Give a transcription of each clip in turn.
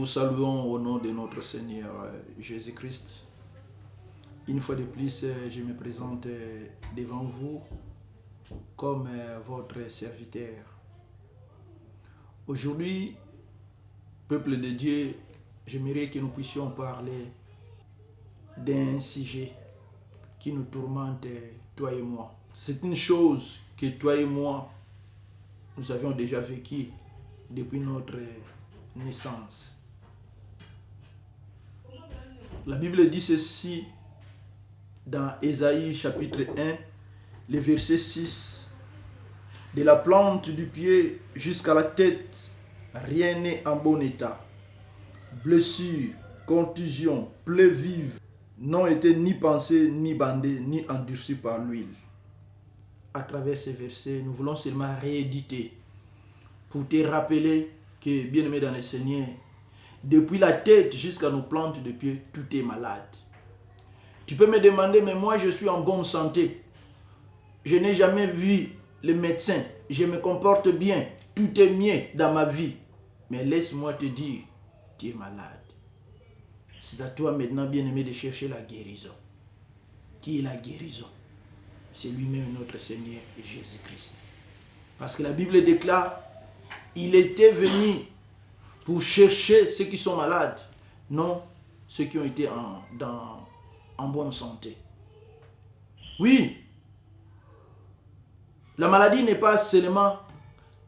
Saluons au nom de notre Seigneur Jésus-Christ. Une fois de plus, je me présente devant vous comme votre serviteur. Aujourd'hui, peuple de Dieu, j'aimerais que nous puissions parler d'un sujet qui nous tourmente, toi et moi. C'est une chose que toi et moi, nous avions déjà vécu depuis notre naissance. La Bible dit ceci dans Ésaïe chapitre 1, le verset 6. De la plante du pied jusqu'à la tête, rien n'est en bon état. Blessures, contusions, plaies vives n'ont été ni pensées, ni bandées, ni endurcies par l'huile. À travers ces versets, nous voulons seulement rééditer pour te rappeler que, bien-aimé dans le Seigneur, depuis la tête jusqu'à nos plantes de pied, tout est malade. Tu peux me demander, mais moi je suis en bonne santé. Je n'ai jamais vu le médecin. Je me comporte bien. Tout est mieux dans ma vie. Mais laisse-moi te dire, tu es malade. C'est à toi maintenant, bien-aimé, de chercher la guérison. Qui est la guérison? C'est lui-même notre Seigneur Jésus-Christ. Parce que la Bible déclare, il était venu pour chercher ceux qui sont malades, non ceux qui ont été en bonne santé. Oui, la maladie n'est pas seulement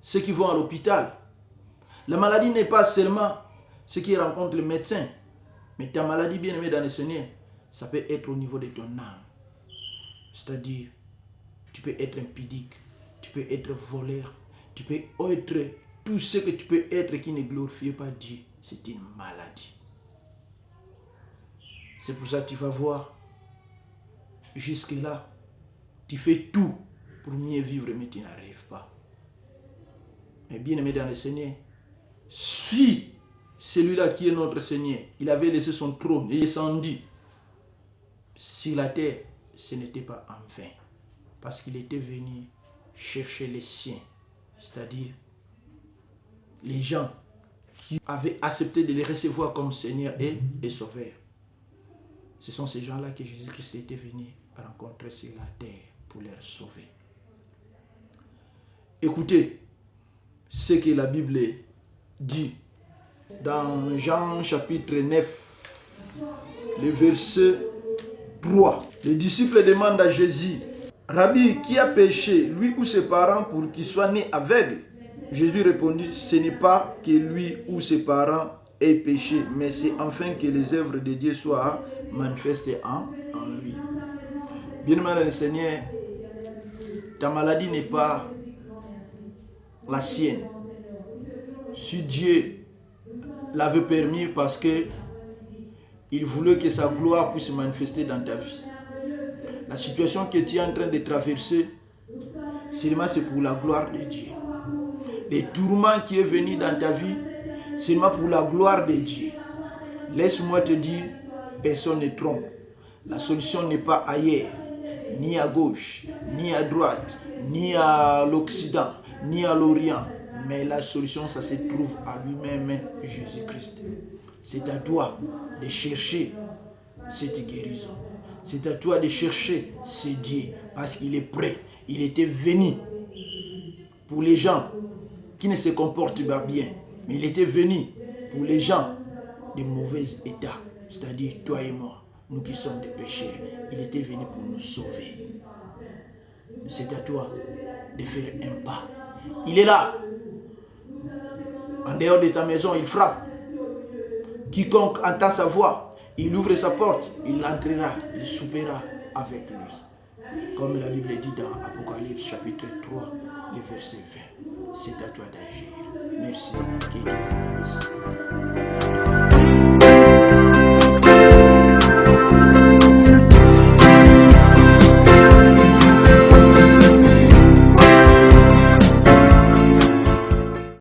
ceux qui vont à l'hôpital. La maladie n'est pas seulement ceux qui rencontrent le médecin. Mais ta maladie, bien-aimée dans le Seigneur, ça peut être au niveau de ton âme. C'est-à-dire, tu peux être impudique, tu peux être voleur, tu peux être tout ce que tu peux être qui ne glorifie pas Dieu. C'est une maladie. C'est pour ça que tu vas voir, jusque-là, tu fais tout pour mieux vivre, mais tu n'arrives pas. Mais bien-aimé dans le Seigneur, si celui-là qui est notre Seigneur, il avait laissé son trône et descendu sur la terre, ce n'était pas en vain. Parce qu'il était venu chercher les siens, c'est-à-dire les gens qui avaient accepté de les recevoir comme Seigneur et Sauveur. Ce sont ces gens-là que Jésus-Christ était venu rencontrer sur la terre pour les sauver. Écoutez ce que la Bible dit dans Jean chapitre 9, le verset 3. Les disciples demandent à Jésus, « Rabbi, qui a péché, lui ou ses parents, pour qu'il soit né aveugle ?» Jésus répondit, « Ce n'est pas que lui ou ses parents aient péché, mais c'est enfin que les œuvres de Dieu soient manifestées en lui. » Bien-aimé dans le Seigneur, ta maladie n'est pas la sienne. Si Dieu l'avait permis parce que il voulait que sa gloire puisse se manifester dans ta vie. La situation que tu es en train de traverser, seulement c'est pour la gloire de Dieu. Les tourments qui est venu dans ta vie, seulement pour la gloire de Dieu. Laisse-moi te dire, personne ne trompe. La solution n'est pas ailleurs, ni à gauche, ni à droite, ni à l'Occident, ni à l'Orient. Mais la solution, ça se trouve à lui-même, Jésus-Christ. C'est à toi de chercher cette guérison. C'est à toi de chercher ce Dieu. Parce qu'il est prêt. Il était venu pour les gens qui ne se comportent pas bien. Mais il était venu pour les gens de mauvais état. C'est-à-dire toi et moi, nous qui sommes des pécheurs. Il était venu pour nous sauver. C'est à toi de faire un pas. Il est là. En dehors de ta maison, il frappe. Quiconque entend sa voix, il ouvre sa porte, il entrera, il soupera avec lui. Comme la Bible dit dans Apocalypse chapitre 3, le verset 20. C'est à toi d'agir. Merci. Que Dieu vous bénisse.